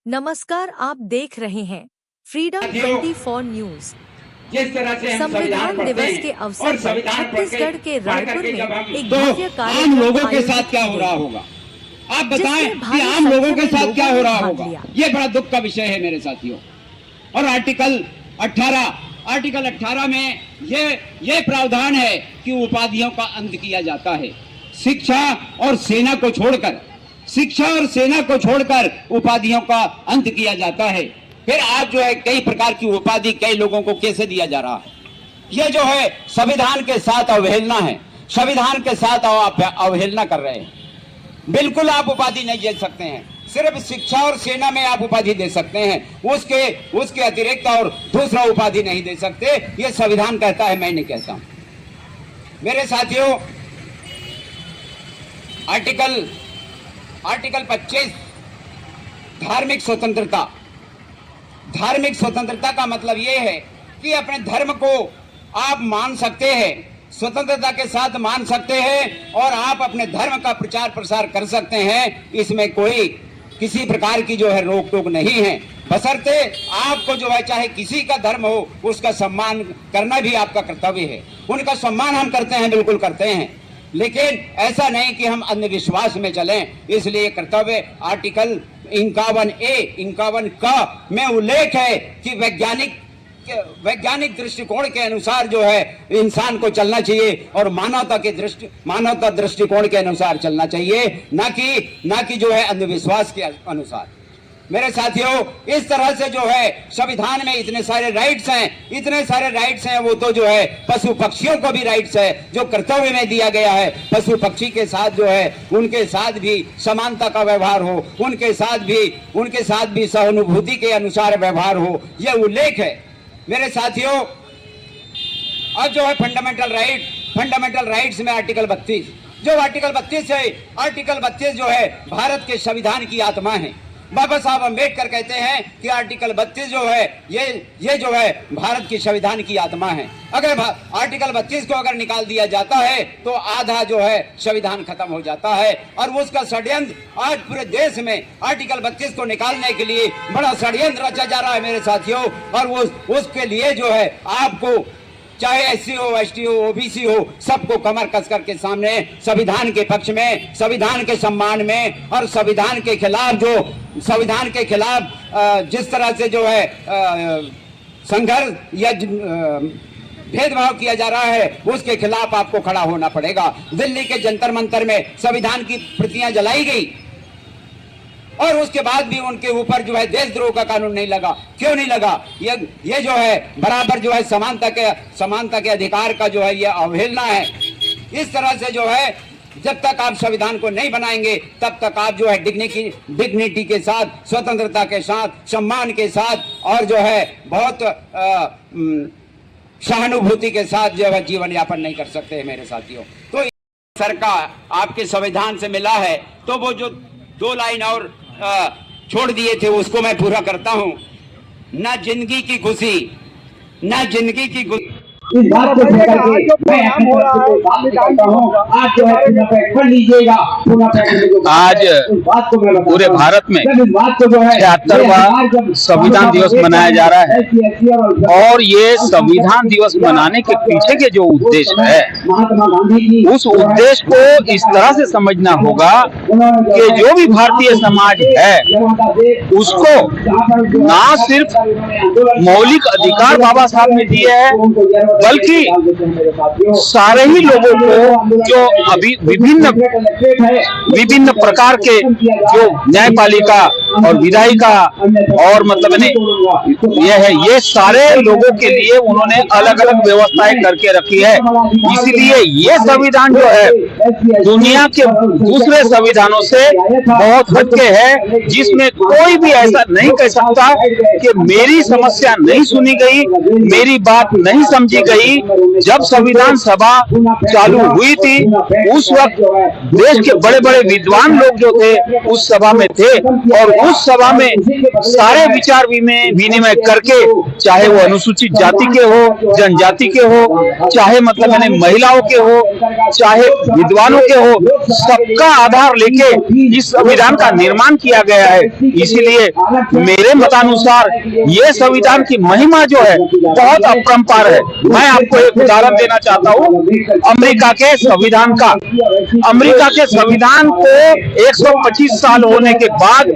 नमस्कार, आप देख रहे हैं फ्रीडम 24 न्यूज। जिस तरह से संविधान दिवस के अवसर पर छत्तीसगढ़ के रायपुर में एक भव्य आम लोगों के साथ क्या हो रहा होगा, आप बताएं कि आम लोगों के साथ क्या हो रहा होगा। ये बड़ा दुख का विषय है मेरे साथियों। और आर्टिकल 18 में ये प्रावधान है कि उपाधियों का अंत किया जाता है। शिक्षा और सेना को छोड़कर उपाधियों का अंत किया जाता है। फिर आज जो है कई प्रकार की उपाधि कई लोगों को कैसे दिया जा रहा है, ये जो है संविधान के साथ अवहेलना है। संविधान के साथ आप अवहेलना कर रहे हैं। बिल्कुल आप उपाधि नहीं दे सकते हैं, सिर्फ शिक्षा और सेना में आप उपाधि दे सकते हैं, उसके अतिरिक्त और दूसरा उपाधि नहीं दे सकते। ये संविधान कहता है, मैं नहीं कहता। मेरे साथियों, आर्टिकल 25 धार्मिक स्वतंत्रता का मतलब यह है कि अपने धर्म को आप मान सकते हैं, स्वतंत्रता के साथ मान सकते हैं और आप अपने धर्म का प्रचार प्रसार कर सकते हैं। इसमें कोई किसी प्रकार की जो है रोक टोक नहीं है, बशर्ते आपको जो है चाहे किसी का धर्म हो उसका सम्मान करना भी आपका कर्तव्य है। उनका सम्मान हम करते हैं, बिल्कुल करते हैं, लेकिन ऐसा नहीं कि हम अंधविश्वास में चलें। इसलिए कर्तव्य आर्टिकल 51 का में उल्लेख है कि वैज्ञानिक दृष्टिकोण के अनुसार जो है इंसान को चलना चाहिए और मानवता दृष्टिकोण के अनुसार चलना चाहिए, ना कि जो है अंधविश्वास के अनुसार। मेरे साथियों, इस तरह से जो है संविधान में इतने सारे राइट्स हैं, वो तो जो है पशु पक्षियों को भी राइट्स है जो कर्तव्य में दिया गया है। पशु पक्षी के साथ जो है उनके साथ भी समानता का व्यवहार हो, उनके साथ भी सहानुभूति के अनुसार व्यवहार हो, यह उल्लेख है। मेरे साथियों, अब जो है फंडामेंटल राइट्स में आर्टिकल 32 जो है भारत के संविधान की आत्मा है। बाबा साहब अम्बेडकर कहते हैं कि आर्टिकल 32 जो है ये जो है भारत की संविधान की आत्मा है। अगर आर्टिकल 32 को अगर निकाल दिया जाता है तो आधा जो है संविधान खत्म हो जाता है। और उसका षड्यंत्र आज पूरे देश में आर्टिकल 32 को निकालने के लिए बड़ा षड्यंत्र रचा जा रहा है मेरे साथियों। और उसके लिए जो है आपको चाहे SC हो, ST हो, OBC हो, सबको कमर कस करके सामने संविधान के पक्ष में, संविधान के सम्मान में और संविधान के खिलाफ जिस तरह से जो है संघर्ष या भेदभाव किया जा रहा है उसके खिलाफ आपको खड़ा होना पड़ेगा। दिल्ली के जंतर मंतर में संविधान की प्रतियां जलाई गई और उसके बाद भी उनके ऊपर जो है देशद्रोह का कानून नहीं लगा। क्यों नहीं लगा? ये जो है बराबर जो है समानता के अधिकार का जो है ये अवहेलना है। इस तरह से जो है जब तक आप संविधान को नहीं बनाएंगे तब तक आप जो है डिग्निटी के साथ, स्वतंत्रता के साथ, सम्मान के साथ और जो है बहुत सहानुभूति के साथ जो है जीवन यापन नहीं कर सकते हैं मेरे साथियों। तो सरकार आपके संविधान से मिला है तो वो जो 2 लाइन और छोड़ दिए थे उसको मैं पूरा करता हूं। ना जिंदगी की खुशी इस बात को लेकर के मैं अपनी बात करता हूं। आज जो है पढ़ लीजिएगा, आज पूरे भारत में 76वां संविधान दिवस मनाया जा रहा है और ये संविधान दिवस मनाने के पीछे के जो उद्देश्य है उस उद्देश्य को इस तरह से समझना होगा कि जो भी भारतीय समाज है उसको ना सिर्फ मौलिक अधिकार बाबा साहब ने दिए हैं बल्कि सारे ही लोगों को जो अभी विभिन्न प्रकार के जो न्यायपालिका और विधायिका और मतलब ये सारे लोगों के लिए उन्होंने अलग अलग व्यवस्थाएं करके रखी है। इसीलिए ये संविधान जो है दुनिया के दूसरे संविधानों से बहुत हटके है, जिसमें कोई भी ऐसा नहीं कह सकता कि मेरी समस्या नहीं सुनी गई, मेरी बात नहीं समझी गई। जब संविधान सभा चालू हुई थी उस वक्त देश के बड़े बड़े विद्वान लोग जो थे उस सभा में थे और उस सभा में सारे विचार विनिमय करके, चाहे वो अनुसूचित जाति के हो, जनजाति के हो, चाहे मतलब यानी महिलाओं के हो, चाहे विद्वानों के हो, सबका आधार लेके इस संविधान का निर्माण किया गया है। इसीलिए मेरे मतानुसार ये संविधान की महिमा जो है बहुत अपरंपार है। मैं आपको एक उदाहरण देना चाहता हूँ अमेरिका के संविधान का। अमेरिका के संविधान को 125 साल होने के बाद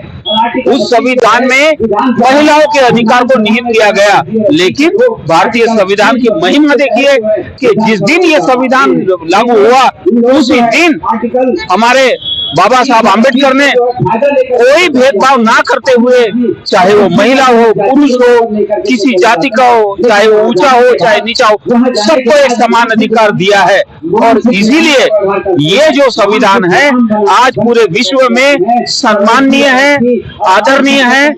उस संविधान में महिलाओं के अधिकार को निहित किया गया, लेकिन भारतीय संविधान की महिमा देखिए कि जिस दिन ये संविधान लागू हुआ उसी दिन हमारे बाबा साहब आम्बेडकर ने कोई भेदभाव ना करते हुए, चाहे वो महिला हो, पुरुष हो, किसी जाति का हो, चाहे वो ऊंचा हो चाहे नीचा हो, सबको एक समान अधिकार दिया है। और इसीलिए ये जो संविधान है आज पूरे विश्व में सम्माननीय है, आदरणीय है।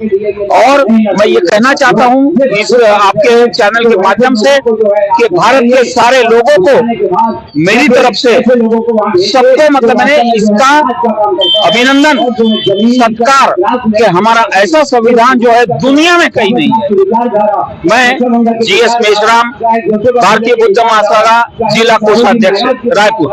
और मैं ये कहना चाहता हूँ इस आपके चैनल के माध्यम से कि भारत के सारे लोगों को मेरी तरफ से सबको मतलब मैंने इसका अभिनंदन सत्कार कि हमारा ऐसा संविधान जो है दुनिया में कहीं नहीं है। मैं GS मेश्राम, भारतीय बुद्ध महासभा जिला कोषाध्यक्ष, रायपुर।